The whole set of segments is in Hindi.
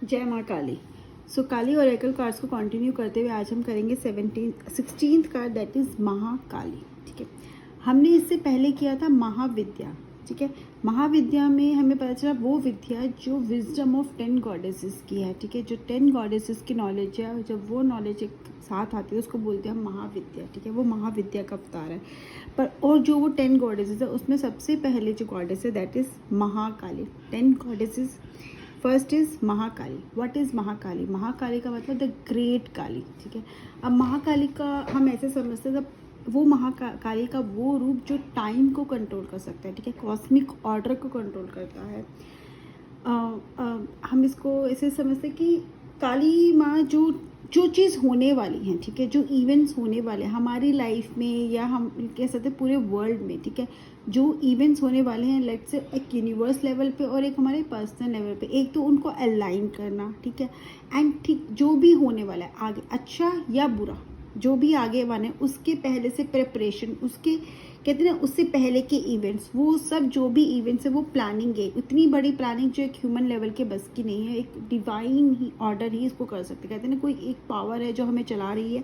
जय माँ काली। सो काली ओरेकल कार्ड्स को कंटिन्यू करते हुए आज हम करेंगे 16th card, that is Mahakali. ठीक है, हमने इससे पहले किया था महाविद्या। ठीक है, महाविद्या में हमें पता चला वो विद्या जो विजडम ऑफ 10 गॉडेसेस की है। ठीक है, जो 10 गॉडेसेस की नॉलेज है, जब वो नॉलेज एक साथ आती है उसको बोलते हैं हम महाविद्या। ठीक है, वो महाविद्या का अवतार है। पर और जो वो 10 गॉडेसेस है उसमें सबसे पहले जो गॉडेस है that is Mahakali. 10 goddesses, first is Mahakali. What is Mahakali? Mahakali का मतलब द ग्रेट काली। ठीक है, अब महाकाली का हम ऐसे समझते हैं, वो महाकाली का वो रूप जो टाइम को कंट्रोल कर सकता है। ठीक है, कॉस्मिक ऑर्डर को कंट्रोल करता है। हम इसको ऐसे समझते हैं कि काली माँ जो जो चीज़ होने वाली है, ठीक है, जो इवेंट्स होने वाले हैं हमारी लाइफ में या हम कह सकते हैं पूरे वर्ल्ड में, ठीक है, जो इवेंट्स होने वाले हैं लेट्स से एक यूनिवर्स लेवल पे और एक हमारे पर्सनल लेवल पे, एक तो उनको अलाइन करना। ठीक है, एंड ठीक जो भी होने वाला है आगे, अच्छा या बुरा, जो भी आगे वाले उसके पहले से प्रिपरेशन, उसके कहते हैं उससे पहले के इवेंट्स, वो सब जो भी इवेंट्स है वो प्लानिंग है। इतनी बड़ी प्लानिंग जो एक ह्यूमन लेवल के बस की नहीं है, एक डिवाइन ही ऑर्डर ही इसको कर सकते। कहते हैं ना, कोई एक पावर है जो हमें चला रही है,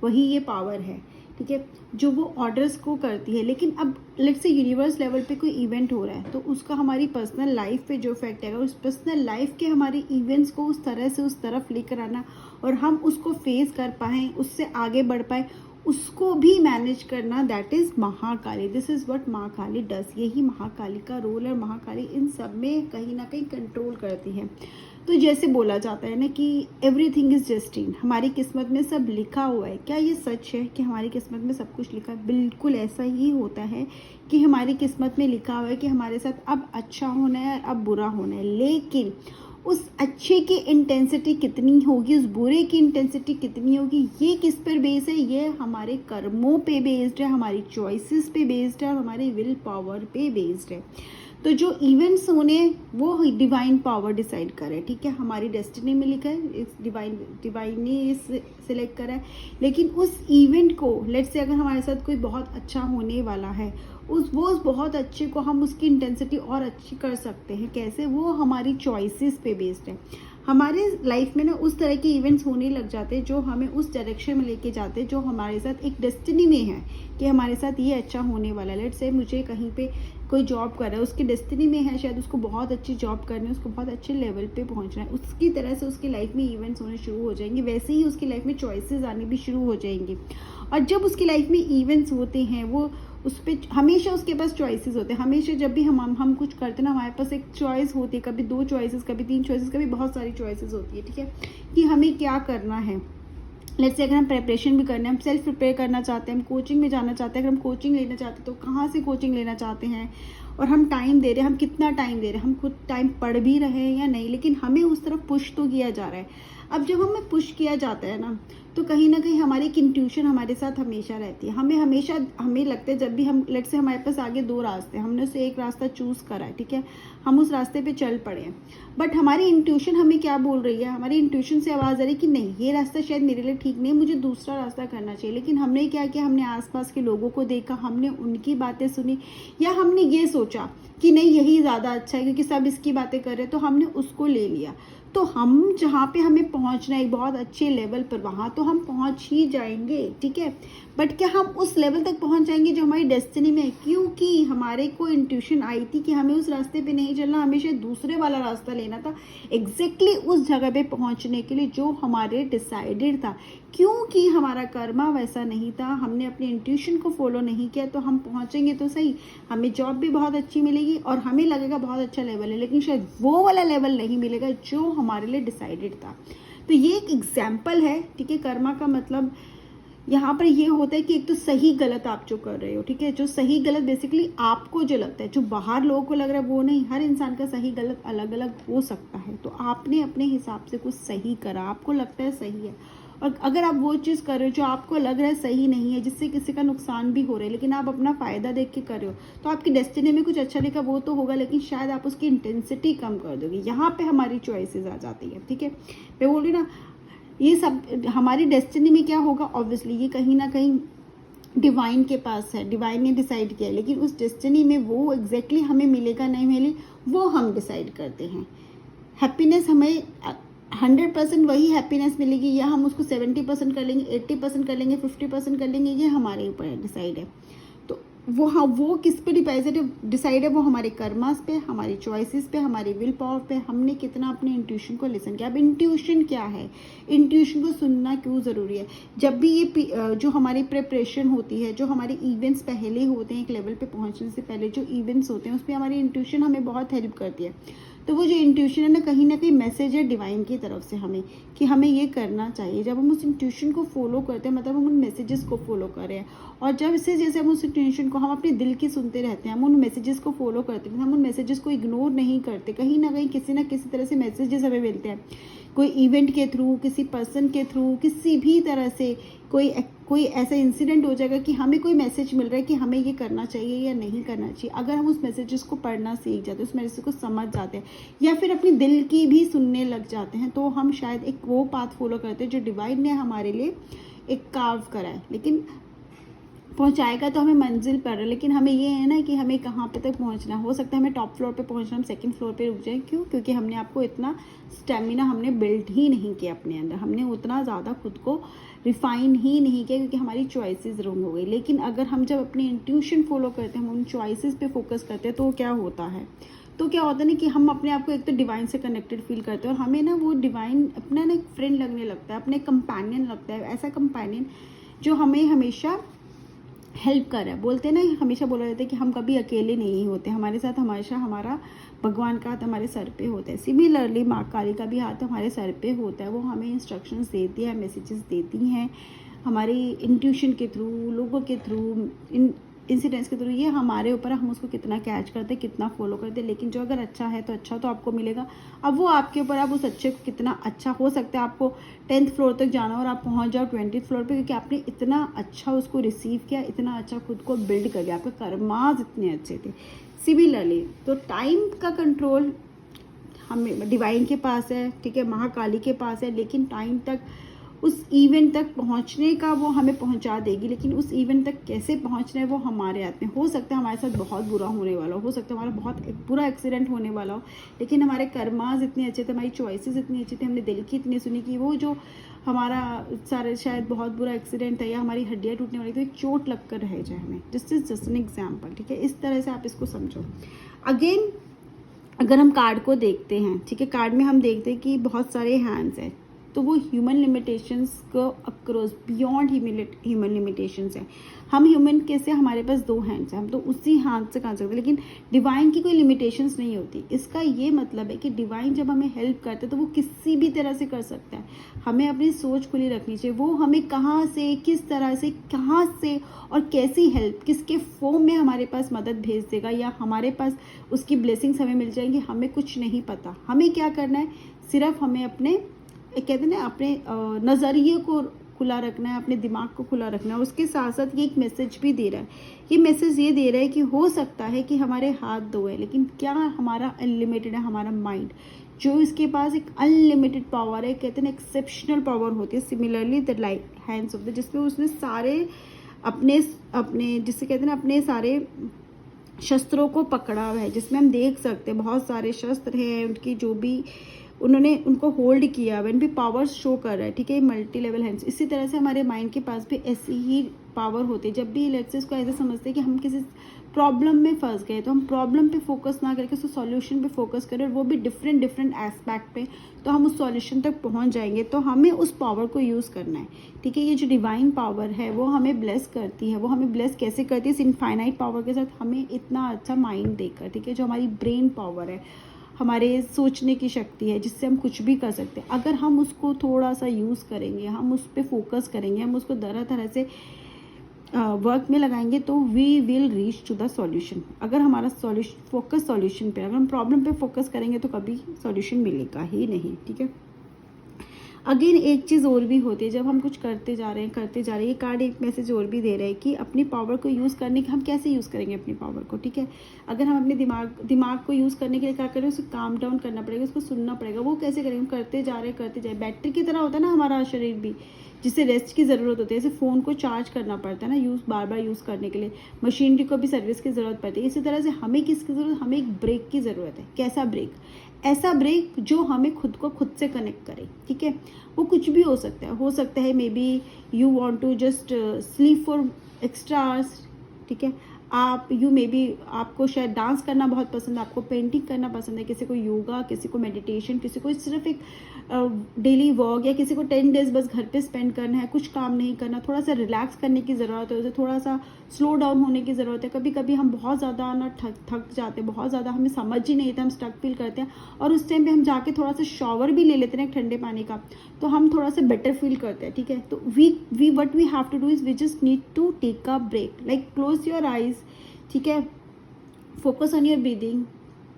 वही ये पावर है। ठीक है, जो वो ऑर्डर्स को करती है। लेकिन अब लेट्स से यूनिवर्स लेवल पे कोई इवेंट हो रहा है तो उसका हमारी पर्सनल लाइफ पे जो इफेक्ट है, उस पर्सनल लाइफ के हमारे इवेंट्स को उस तरह से उस तरफ लेकर आना और हम उसको फेस कर पाएँ, उससे आगे बढ़ पाए, उसको भी मैनेज करना, that is Mahakali. This is what Mahakali does. यही महाकाली का रोल है। महाकाली इन सब में कहीं ना कहीं कंट्रोल करती है। तो जैसे बोला जाता है ना कि एवरीथिंग इज़ डेस्टिन, हमारी किस्मत में सब लिखा हुआ है। क्या ये सच है कि हमारी किस्मत में सब कुछ लिखा है? बिल्कुल ऐसा ही होता है कि हमारी किस्मत में लिखा हुआ है कि हमारे साथ अब अच्छा होना है, अब बुरा होना है। लेकिन उस अच्छे की इंटेंसिटी कितनी होगी, उस बुरे की इंटेंसिटी कितनी होगी, ये किस पर बेस्ड है? ये हमारे कर्मों पे बेस्ड है, हमारी चॉइसेस पे बेस्ड है और हमारी विल पावर पे बेस्ड है। तो जो इवेंट्स होने वो डिवाइन पावर डिसाइड करे। ठीक है, हमारी डेस्टिनी में लिखा है, इस डिवाइन ने इस सिलेक्ट करा है। लेकिन उस इवेंट को लेट्स से अगर हमारे साथ कोई बहुत अच्छा होने वाला है, उस बहुत अच्छे को हम उसकी इंटेंसिटी और अच्छी कर सकते हैं। कैसे? वो हमारी चॉइसेस पे बेस्ड है। हमारे लाइफ में ना उस तरह के इवेंट्स होने लग जाते हैं जो हमें उस डायरेक्शन में लेके जाते हैं, जो हमारे साथ एक डेस्टिनी में है कि हमारे साथ ये अच्छा होने वाला है। लेट्स से मुझे कहीं पे कोई जॉब कर रहा है, उसकी डेस्टिनी में है शायद उसको बहुत अच्छी जॉब करनी है, उसको बहुत अच्छे लेवल पे पहुंचना है। उसकी तरह से उसकी लाइफ में इवेंट्स होने शुरू हो जाएंगे, वैसे ही उसकी लाइफ में चॉइसेस आने भी शुरू हो जाएंगी। और जब उसकी लाइफ में इवेंट्स होते हैं, वो उस पर हमेशा उसके पास चॉइसेस होते हैं। हमेशा जब भी हम कुछ करते हैं ना, हमारे पास एक चॉइस होती है, कभी 2 चॉइसेस, कभी 3 चॉइसेस, कभी बहुत सारी चॉइसेस होती है। ठीक है, कि हमें क्या करना है। लेट्स से अगर हम प्रिपरेशन भी करना है, हम सेल्फ प्रिपेयर करना चाहते हैं, हम कोचिंग में जाना चाहते हैं, अगर हम कोचिंग लेना चाहते हैं तो कहाँ से कोचिंग लेना चाहते हैं, और हम टाइम दे रहे हैं, हम कितना टाइम दे रहे हैं, हम खुद टाइम पढ़ भी रहे हैं या नहीं, लेकिन हमें उस तरफ पुश तो किया जा रहा है। अब जब हमें पुश किया जाता है ना, तो कहीं ना कहीं हमारी एक इंट्यूशन हमारे साथ हमेशा रहती है। हमें लगता है जब भी हम लेट्स से हमारे पास आगे 2 रास्ते हैं, हमने उससे एक रास्ता चूज़ करा है। ठीक है, हम उस रास्ते पे चल पड़े हैं, बट हमारी इंट्यूशन हमें क्या बोल रही है? हमारी इंट्यूशन से आवाज़ आ रही है कि नहीं, ये रास्ता शायद मेरे लिए ठीक नहीं है, मुझे दूसरा रास्ता करना चाहिए। लेकिन हमने क्या किया? हमने आसपास के लोगों को देखा, हमने उनकी बातें सुनी, या हमने ये सोचा कि नहीं यही ज़्यादा अच्छा है क्योंकि सब इसकी बातें कर रहे हैं, तो हमने उसको ले लिया। तो हम जहाँ पे हमें पहुँचना है एक बहुत अच्छे लेवल पर, वहाँ तो हम पहुँच ही जाएंगे। ठीक है, बट क्या हम उस लेवल तक पहुँच जाएंगे जो हमारी डेस्टिनी में है? क्योंकि हमारे को इंट्यूशन आई थी कि हमें उस रास्ते पे नहीं चलना, हमेशा दूसरे वाला रास्ता लेना था, एग्जैक्टली उस जगह पे पहुँचने के लिए जो हमारे डिसाइडेड था। क्योंकि हमारा कर्मा वैसा नहीं था, हमने अपनी इंट्यूशन को फॉलो नहीं किया, तो हम पहुँचेंगे तो सही, हमें जॉब भी बहुत अच्छी मिलेगी और हमें लगेगा बहुत अच्छा लेवल है, लेकिन शायद वो वाला लेवल नहीं मिलेगा जो हमारे लिए डिसाइडेड था। तो ये एक एग्जाम्पल है। ठीक है, कर्मा का मतलब यहाँ पर ये होता है कि एक तो सही गलत आप जो कर रहे हो। ठीक है, जो सही गलत बेसिकली आपको जो लगता है, जो बाहर लोगों को लग रहा है वो नहीं, हर इंसान का सही गलत अलग अलग हो सकता है। तो आपने अपने हिसाब से कुछ सही करा, आपको लगता है सही है, और अगर आप वो चीज़ कर रहे हो जो आपको लग रहा है सही नहीं है, जिससे किसी का नुकसान भी हो रहा है, लेकिन आप अपना फ़ायदा देख के कर रहे हो, तो आपकी डेस्टिनी में कुछ अच्छा लिखा वो तो होगा, लेकिन शायद आप उसकी इंटेंसिटी कम कर दोगे। यहाँ पे हमारी चॉइसेस आ जाती है। ठीक है, मैं बोल रही ना, ये सब हमारी डेस्टिनी में क्या होगा, ऑब्वियसली ये कहीं ना कहीं डिवाइन के पास है, डिवाइन ने डिसाइड किया है, लेकिन उस डेस्टिनी में वो एग्जैक्टली हमें मिलेगा नहीं मिले वो हम डिसाइड करते हैं। हैप्पीनेस हमें 100% वही हैप्पीनेस मिलेगी, या हम उसको 70% कर लेंगे, 80% कर लेंगे, 50% कर लेंगे, ये हमारे ऊपर डिसाइड है। तो वो, हाँ, वो किस पे डिसाइड है, वो हमारे कर्मास पे, हमारी चॉइसेस पे, हमारी विल पावर पे, हमने कितना अपने इंट्यूशन को लिसन किया। अब इंट्यूशन क्या है, इंट्यूशन को सुनना क्यों ज़रूरी है? जब भी ये जो हमारी प्रिपरेशन होती है, जो हमारे इवेंट्स पहले होते हैं, एक लेवल पे पहुंचने से पहले जो इवेंट्स होते हैं, उसमें हमारी इंट्यूशन हमें बहुत हेल्प करती है। तो वो जो इंट्यूशन है ना कहीं मैसेज है डिवाइन की तरफ से हमें, कि हमें ये करना चाहिए। जब हम उस इंट्यूशन को फॉलो करते हैं, मतलब हम उन मैसेजेस को फॉलो कर रहे हैं। और जब इससे जैसे हम उस इंट्यूशन को, हम अपने दिल की सुनते रहते हैं, हम उन मैसेजेस को फॉलो करते हैं, हम उन मैसेजेस को इग्नोर नहीं करते। कहीं ना कहीं किसी ना किसी तरह से मैसेजेस हमें मिलते हैं, कोई इवेंट के थ्रू, किसी पर्सन के थ्रू, किसी भी तरह से कोई ऐसा इंसिडेंट हो जाएगा कि हमें कोई मैसेज मिल रहा है कि हमें ये करना चाहिए या नहीं करना चाहिए। अगर हम उस मैसेजेस को पढ़ना सीख जाते हैं, उस मैसेज को समझ जाते हैं, या फिर अपने दिल की भी सुनने लग जाते हैं, तो हम शायद एक वो पाथ फॉलो करते हैं जो डिवाइन ने हमारे लिए एक कार्व करा है। लेकिन पहुंचाएगा तो हमें मंजिल पर, लेकिन हमें ये है ना कि हमें कहाँ पे तक पहुंचना। हो सकता है हमें टॉप फ्लोर पे पहुंचना, हम सेकंड फ्लोर पे रुक जाएं। क्यों? क्योंकि हमने आपको इतना स्टेमिना हमने बिल्ड ही नहीं किया अपने अंदर, हमने उतना ज़्यादा खुद को रिफाइन ही नहीं किया, क्योंकि हमारी चॉइसेस रॉन्ग हो गई। लेकिन अगर हम जब अपनी इंट्यूशन फॉलो करते हैं, हम उन चॉइसेस पे फोकस करते हैं, तो क्या होता है ना कि हम अपने आप को एक तो डिवाइन से कनेक्टेड फील करते हैं, और हमें ना वो डिवाइन अपना ना एक फ्रेंड लगने लगता है, अपने कंपेनियन लगता है, ऐसा कंपेनियन जो हमें हमेशा हेल्प कर रहा है। बोलते हैं ना, हमेशा बोला जाता है कि हम कभी अकेले नहीं होते, हमारे साथ हमेशा हमारा भगवान का हाथ हमारे सर पे होता है। सिमिलरली माँ काली का भी हाथ हमारे सर पे होता है, वो हमें इंस्ट्रक्शंस देती है, मैसेजेस देती हैं हमारी इंट्यूशन के थ्रू, लोगों के थ्रू, इंसिडेंट्स के थ्रू। ये हमारे ऊपर है, हम उसको कितना कैच करते हैं, कितना फॉलो करते हैं। लेकिन जो अगर अच्छा है तो अच्छा तो आपको मिलेगा। अब वो आपके ऊपर, आप उस अच्छे को कितना अच्छा, हो सकता है आपको 10th फ्लोर तक जाना और आप पहुंच जाओ 20th फ्लोर पे, क्योंकि आपने इतना अच्छा उसको रिसीव किया, इतना अच्छा खुद को बिल्ड कर लिया, आपके कर्माज इतने अच्छे थे। सिमिलरली तो टाइम का कंट्रोल हमें डिवाइन के पास है, ठीक है, महाकाली के पास है। लेकिन टाइम तक, उस इवेंट तक पहुंचने का वो हमें पहुंचा देगी, लेकिन उस इवेंट तक कैसे पहुंचना है वो हमारे हाथ में। हो सकता है हमारे साथ बहुत बुरा होने वाला हो सकता है हमारा बहुत बुरा एक्सीडेंट होने वाला हो, लेकिन हमारे कर्माज इतने अच्छे थे, हमारी चॉइसेस इतनी अच्छी थी, हमने दिल की इतनी सुनी कि वो जो हमारा सारे शायद बहुत बुरा एक्सीडेंट है या हमारी हड्डियाँ टूटने वाली, तो एक चोट लग कर रह जाए हमें। This is just an example, ठीक है। इस तरह से आप इसको समझो। अगेन अगर हम कार्ड को देखते हैं, ठीक है, कार्ड में हम देखते हैं कि बहुत सारे हैंड्स हैं, तो वो ह्यूमन लिमिटेशंस को अक्रॉस, बियॉन्ड ह्यूमन लिमिटेशंस है। हम ह्यूमन कैसे, हमारे पास 2 हैंड्स हैं, हम तो उसी हाथ से कर सकते हैं, लेकिन डिवाइन की कोई लिमिटेशंस नहीं होती। इसका ये मतलब है कि डिवाइन जब हमें हेल्प करता है तो वो किसी भी तरह से कर सकता है। हमें अपनी सोच खुली रखनी चाहिए, वो हमें कहाँ से, किस तरह से, कहाँ से और कैसी हेल्प, किसके फॉर्म में हमारे पास मदद भेज देगा, या हमारे पास उसकी ब्लेसिंग्स हमें मिल जाएंगी, हमें कुछ नहीं पता। हमें क्या करना है, सिर्फ हमें अपने, कहते हैं ना, अपने नज़रिए को खुला रखना है, अपने दिमाग को खुला रखना है। उसके साथ साथ ये एक मैसेज भी दे रहा है, ये मैसेज ये दे रहा है कि हो सकता है कि हमारे हाथ 2 है, लेकिन क्या हमारा अनलिमिटेड है, हमारा माइंड जो इसके पास एक अनलिमिटेड पावर है, कहते हैं एक्सेप्शनल पावर होती है। Similarly the like hands of the, जिसमें उसने सारे अपने अपने जिससे कहते हैं ना, अपने सारे शस्त्रों को पकड़ा हुआ है, जिसमें हम देख सकते हैं बहुत सारे शस्त्र हैं, उनकी जो भी उन्होंने उनको होल्ड किया, वन भी पावर शो कर रहा है, ठीक है, मल्टी लेवल हैंड्स। इसी तरह से हमारे माइंड के पास भी ऐसी ही पावर होती है। जब भी लेट्स से इसको ऐसे समझते हैं कि हम किसी प्रॉब्लम में फंस गए, तो हम प्रॉब्लम पे फोकस ना करके उसको सॉल्यूशन पे फोकस करें, और वो भी डिफरेंट एस्पेक्ट पे, तो हम उस सॉल्यूशन तक पहुंच जाएंगे। तो हमें उस पावर को यूज़ करना है, ठीक है। ये जो डिवाइन पावर है वो हमें ब्लेस करती है। वो हमें ब्लेस कैसे करती है? इस इनफाइनाइट पावर के साथ, हमें इतना अच्छा माइंड देकर, ठीक है, जो हमारी ब्रेन पावर है, हमारे सोचने की शक्ति है, जिससे हम कुछ भी कर सकते हैं। अगर हम उसको थोड़ा सा यूज़ करेंगे, हम उस पर फोकस करेंगे, हम उसको तरह से वर्क में लगाएंगे, तो we will reach to the solution. अगर हमारा फोकस सॉल्यूशन पे, अगर हम प्रॉब्लम पे फोकस करेंगे तो कभी सॉल्यूशन मिलेगा ही नहीं, ठीक है। अगेन एक चीज़ और भी होती है, जब हम कुछ करते जा रहे हैं, ये कार्ड एक मैसेज और भी दे रहा है कि अपनी पावर को यूज़ करने के, हम कैसे यूज़ करेंगे अपनी पावर को, ठीक है। अगर हम अपने दिमाग को यूज़ करने के लिए क्या करें, उसको काम डाउन करना पड़ेगा, उसको सुनना पड़ेगा। वो कैसे करेंगे? हम करते जा रहे बैटरी की तरह होता है ना हमारा शरीर भी, जिससे रेस्ट की ज़रूरत होती है। जैसे फ़ोन को चार्ज करना पड़ता है ना, बार बार यूज़ करने के लिए, मशीनरी को भी सर्विस की ज़रूरत पड़ती है। इसी तरह से हमें किसकी ज़रूरत, हमें एक ब्रेक की ज़रूरत है। कैसा ब्रेक? ऐसा ब्रेक जो हमें खुद को खुद से कनेक्ट करे, ठीक है। वो कुछ भी हो सकता है maybe you want to just sleep for extra hours, ठीक है। आप यू मे बी आपको शायद डांस करना बहुत पसंद है, आपको पेंटिंग करना पसंद है, किसी को योगा, किसी को मेडिटेशन, किसी को सिर्फ एक डेली वॉक, या किसी को 10 डेज बस घर पे स्पेंड करना है, कुछ काम नहीं करना, थोड़ा सा रिलैक्स करने की ज़रूरत है, उसे थोड़ा सा स्लो डाउन होने की ज़रूरत है। कभी कभी हम बहुत ज़्यादा ना थक जाते हैं, बहुत ज़्यादा हमें समझ ही नहीं आता, हम स्टक फील करते हैं, और उस टाइम पे हम जाके थोड़ा सा शॉवर भी ले लेते हैं ठंडे पानी का, तो हम थोड़ा सा बेटर फील करते हैं, ठीक है। तो we what we have to do is we just need to take a break, like close your eyes, ठीक है, focus on your breathing,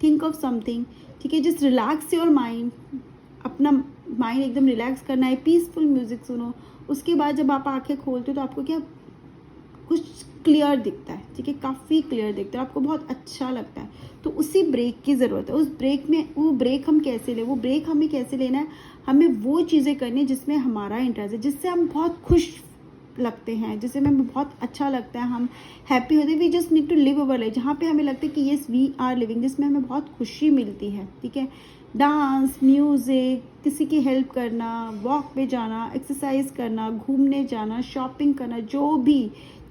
think of something, ठीक है, जस्ट रिलैक्स योर माइंड, अपना माइंड एकदम रिलैक्स करना है, पीसफुल म्यूजिक सुनो। उसके बाद जब आप आंखें खोलते हो तो आपको क्या कुछ क्लियर दिखता है, ठीक है, काफ़ी क्लियर दिखता है, आपको बहुत अच्छा लगता है। तो उसी ब्रेक की ज़रूरत है। उस ब्रेक में वो ब्रेक हम कैसे लें, वो ब्रेक हमें कैसे लेना है, हमें वो चीज़ें करनी है जिसमें हमारा इंटरेस्ट है, जिससे हम बहुत खुश लगते हैं, जिससे हमें बहुत अच्छा लगता है, हम हैप्पी होते हैं। We just need to live our life, जहाँ पे हमें लगता है कि येस वी आर लिविंग, जिसमें हमें बहुत खुशी मिलती है, ठीक है। डांस, म्यूज़िक, किसी की हेल्प करना, वॉक पे जाना, एक्सरसाइज करना, घूमने जाना, शॉपिंग करना, जो भी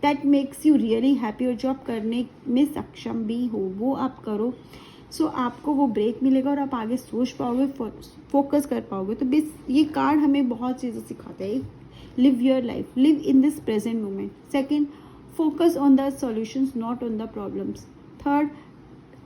that makes you really happy, और जो आप करने में सक्षम भी हो वो आप करो। सो आपको वो ब्रेक मिलेगा और आप आगे सोच पाओगे, फोकस कर पाओगे। तो बेस ये कार्ड हमें बहुत चीज़ें सिखाता है। Live your life, live in this present moment. Second, focus on the solutions not on the problems. Third,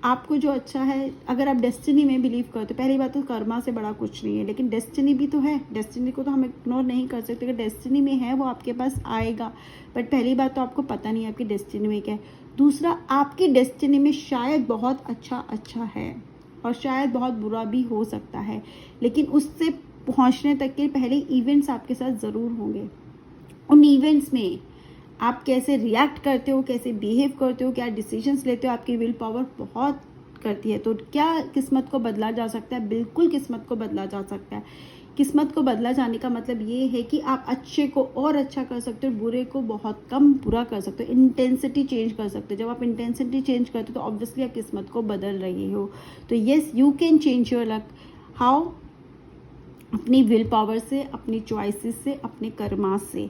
आपको जो अच्छा है, अगर आप डेस्टिनी में बिलीव करते हो, पहली बात तो कर्मा से बड़ा कुछ नहीं है, लेकिन डेस्टिनी भी तो है, डेस्टिनी को तो हम इग्नोर नहीं कर सकते। अगर डेस्टिनी में है वो आपके पास आएगा, बट पहली बात तो आपको पता नहीं है आपकी डेस्टिनी में क्या है। दूसरा, आपकी डेस्टिनी में शायद बहुत अच्छा है और शायद बहुत बुरा भी हो सकता है, लेकिन उससे पहुंचने तक के पहले इवेंट्स आपके साथ ज़रूर होंगे। उन इवेंट्स में आप कैसे रिएक्ट करते हो, कैसे बिहेव करते हो, क्या डिसीजंस लेते हो, आपकी विल पावर बहुत करती है। तो क्या किस्मत को बदला जा सकता है? बिल्कुल किस्मत को बदला जा सकता है। किस्मत को बदला जाने का मतलब ये है कि आप अच्छे को और अच्छा कर सकते हो, बुरे को बहुत कम बुरा कर सकते हो, इंटेंसिटी चेंज कर सकते हो। जब आप इंटेंसिटी चेंज करते हो तो ऑब्वियसली आप किस्मत को बदल रहे हो। तो yes, you can change your luck. How? अपनी विल पावर से, अपनी चॉइसेस से, अपने कर्मा से।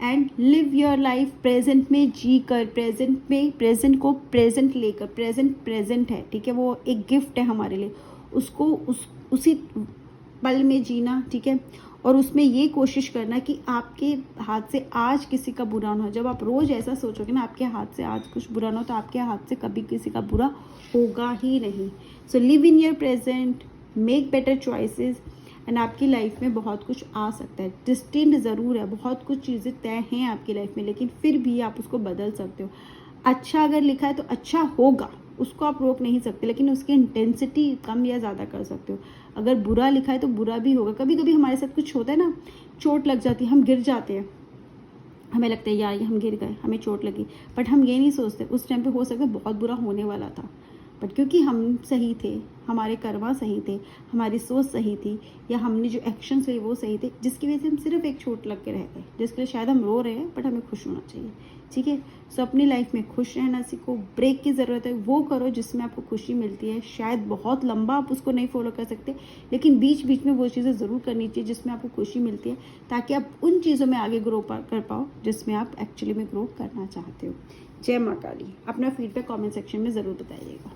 And live your life present में जी कर, प्रेजेंट में, प्रेजेंट को प्रेजेंट लेकर, प्रेजेंट है, ठीक है, वो एक गिफ्ट है हमारे लिए, उसको उसी पल में जीना, ठीक है। और उसमें ये कोशिश करना कि आपके हाथ से आज किसी का बुरा ना हो। जब आप रोज़ ऐसा सोचोगे ना, आपके हाथ से आज कुछ बुरा ना हो, तो आपके हाथ से कभी किसी का बुरा होगा ही नहीं। So live in your present, make better choices, and आपकी लाइफ में बहुत कुछ आ सकता है। डिस्टिंड ज़रूर है, बहुत कुछ चीज़ें तय हैं आपकी लाइफ में, लेकिन फिर भी आप उसको बदल सकते हो। अच्छा अगर लिखा है तो अच्छा होगा, उसको आप रोक नहीं सकते, लेकिन उसकी इंटेंसिटी कम या ज़्यादा कर सकते हो। अगर बुरा लिखा है तो बुरा भी होगा। कभी कभी हमारे साथ कुछ होता है ना, चोट लग जाती है, हम गिर जाते हैं, हमें लगता है यार ये हम गिर गए, हमें चोट लगी, बट हम ये नहीं सोचते उस टाइम पे हो सकता है बहुत बुरा होने वाला था, बट क्योंकि हम सही थे, हमारे कर्मा सही थे, हमारी सोच सही थी, या हमने जो एक्शंस लिए वो सही थे, जिसकी वजह से हम सिर्फ एक चोट लग के रह गए, जिसके लिए शायद हम रो रहे हैं, बट हमें खुश होना चाहिए, ठीक है। सो अपनी लाइफ में खुश रहना सीखो। ब्रेक की ज़रूरत है, वो करो जिसमें आपको खुशी मिलती है। शायद बहुत लंबा आप उसको नहीं फॉलो कर सकते, लेकिन बीच बीच में वो चीज़ें ज़रूर करनी चाहिए जिसमें आपको खुशी मिलती है, ताकि आप उन चीज़ों में आगे ग्रो कर पाओ जिसमें आप एक्चुअली में ग्रो करना चाहते हो। जय माँ काली। अपना फीडबैक कमेंट सेक्शन में ज़रूर बताइएगा।